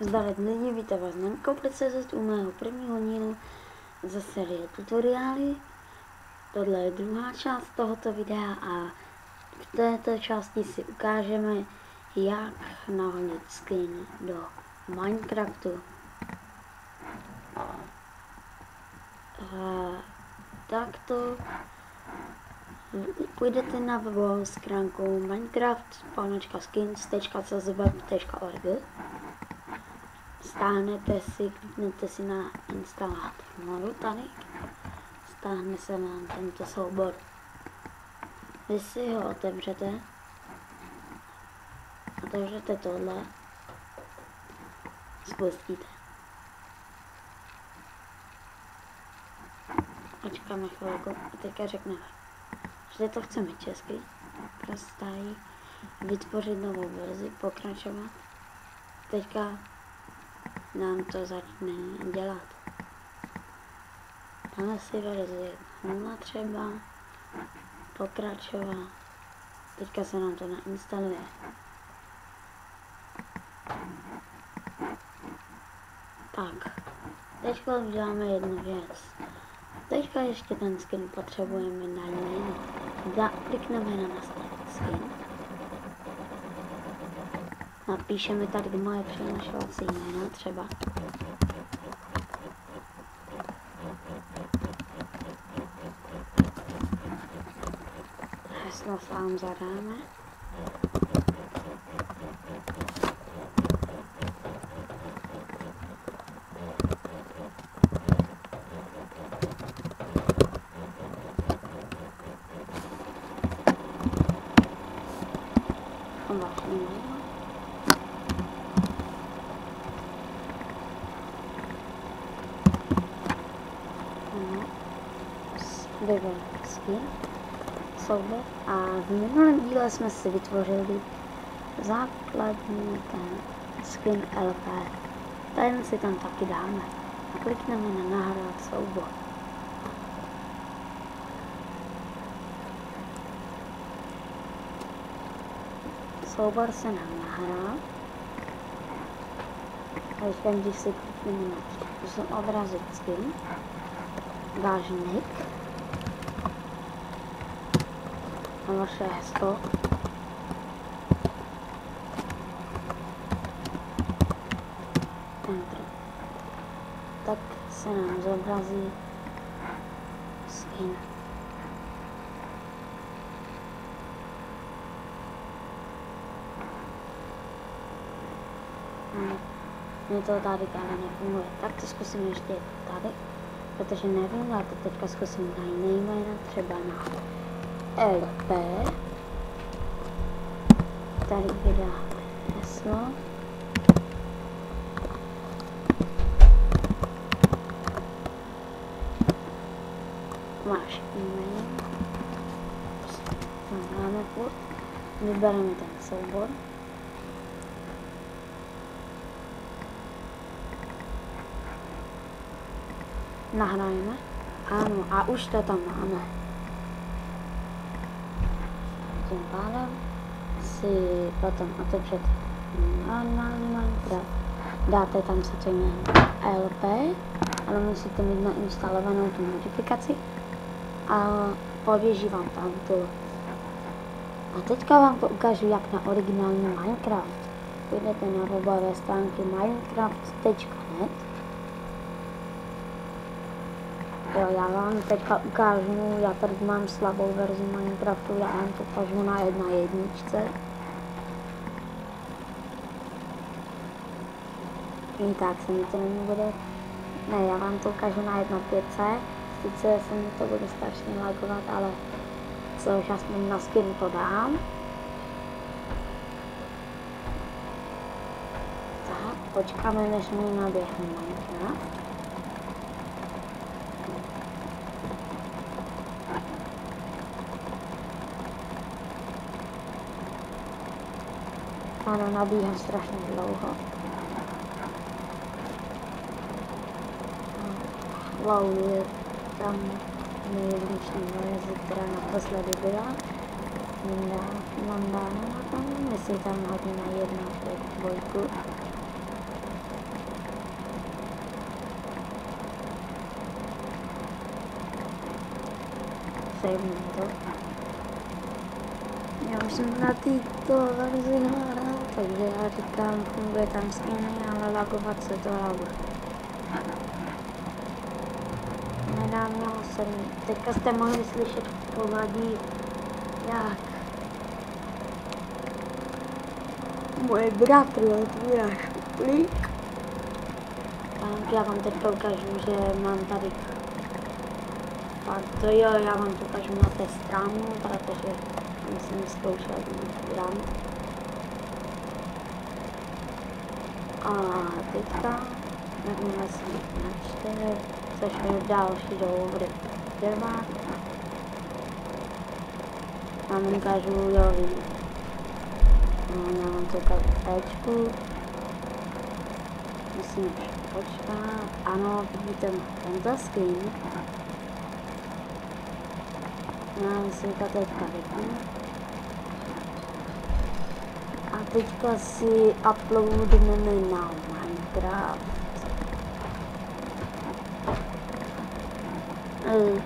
Zdravím lidi, vítám vás na Koupit.cz u mého prvního dílu ze série tutoriály. Tohle je druhá část tohoto videa a v této části si ukážeme, jak nahodit skin do Minecraftu. Takto půjdete na webovou stránku minecraft.skins.czweb.org. Stáhnete si, kliknete si na instalátor modu tady, stáhne se vám tento soubor. Vy si ho otevřete tohle, spustíte. Počkáme chvilku a teďka řekneme, že to chceme česky, prostají, vytvořit novou verzi, pokračovat. Teďka nám to začne dělat. Dáme si verzi 0 třeba, pokračovat. Teďka se nám to nainstaluje. Tak, teďka uděláme jednu věc. Teďka ještě ten skin potřebujeme na jiný. Klikneme na nastavit skin. Napíšeme tady moje přenašovací jméno třeba. Heslo sám zadáme. Vyvolím skin, soubor a v minulém díle jsme si vytvořili základní ten skin LP. Ten si tam taky dáme a klikneme na nahrát soubor. Soubor se nám nahrál. A když si klikneme na odrazit skin, váš nick a vaše heslo. Enter. Tak se nám zobrazí skin. Mně to tady nefunguje. Tak to zkusím ještě tady, protože nevím, já to teďka zkusím na jiné jména, třeba na LP. Tady vydáme heslo. Máš e-mail. Máme furt. Vybereme ten soubor. Nahrajeme. Ano, a už to tam máme. Tím pádem si potom otevřete normální Minecraft. Dáte tam si to jméno LP, ale musíte mít nainstalovanou tu modifikaci a poběží vám tam to. A teďka vám to ukážu, jak na originální Minecraft. Půjdete na webové stránky minecraft.net. Jo, já vám teďka ukážu, já tady mám slabou verzi Minecraftu, já vám to ukážu na 1.1. I tak se mi to nebude, ne, já vám to ukážu na 1.5. Sice se mi to bude strašně lagovat, ale což aspoň na skin to dám. Tak, počkáme, než mi naběhne Minecraft. Ano, nabíhá strašně dlouho. Wow, je tam nejbližší verzi, která naposledy byla. Mám dáno na tom, myslím tam hodně na 1.2. sejmu to. Já už jsem na této verzi hrál, takže já říkám, funguje tam skin, ale lagovat se to laguje. Nedávno jsem, teďka jste mohli slyšet v pozadí, jak můj bratr otvírá šuplík. Já vám teď ukážu, že mám tady fakt to jo, já vám to ukážu na té stranu, protože jsem zkoušel brand. A teďka, jakmile jsem načte, což je další dobu bude trvat. Já vám ukážu, jo, vidím. Já vám to ukážu Ečku. Musím počkat. Ano, vidíte tento screen. Já si to teďka vypnu. A teďka si uploadneme na Minecraft.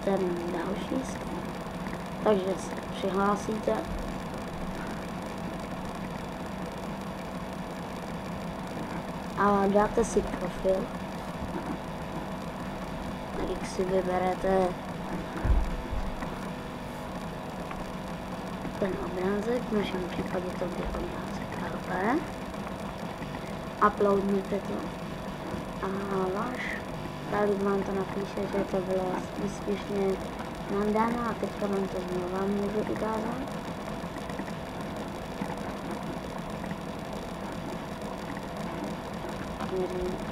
Ten další screen. Takže se přihlásíte. A dáte si profil. Tady si vyberete ten obrázek, v našem případě to bude obrázek LP. Uploadnete to a tady vám to napíše, že to bylo úspěšně nadáno a teďka vám to znovu můžu ukázat.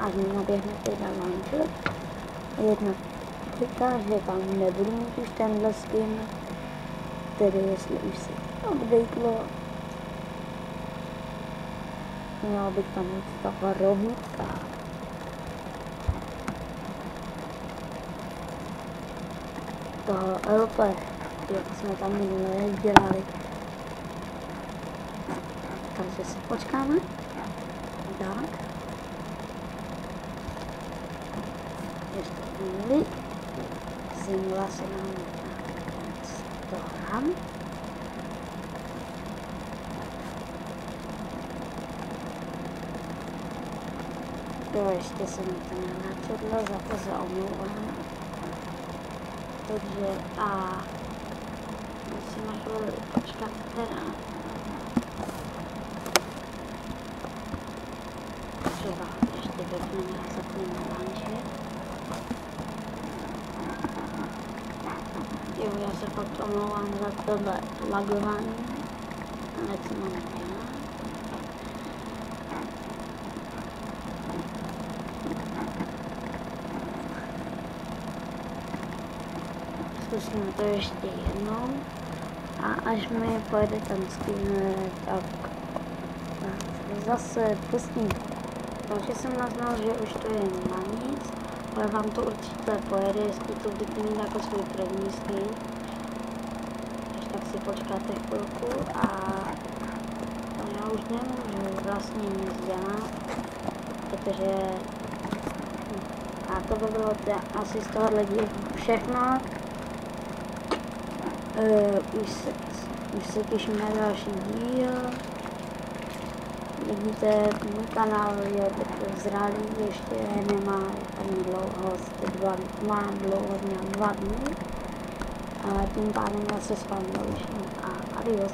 A z něho běhnete na launcher. Jedna říká, že tam nebudu mít už tenhle skin, tedy jestli už se updatelo, měla bych tam mít taková rohlítka. Toho LP, jak jsme tam minule dělali. Takže si počkáme. Tak. Ještě chvíli. Zimla se nám 100 gram. Jo, ještě se mi to nenačetlo, za to se omlouvám. Takže a musím na chvíli počkat teda. Třeba ještě vypneme a zapneme launcher. Jo, já se fakt omlouvám za tohle lagování, ale co mám dělat? Zkusíme to ještě jednou a až mi pojede ten skin, tak zase pustím. Takže jsem naznal, že už to je na nic, ale vám to určitě pojede, jestli to budete mít jako svůj první skin. Až tak si počkáte chvilku a já už nemůžu vlastně nic dělat, protože a to by bylo asi z tohohle dílu všechno. Už se těším na další díl. Vidíte, můj kanál je teď zralý, ještě nemá ani dlouho, má dlouho, měl 2 dny. A tím pádem já se s vámi loučím a adios.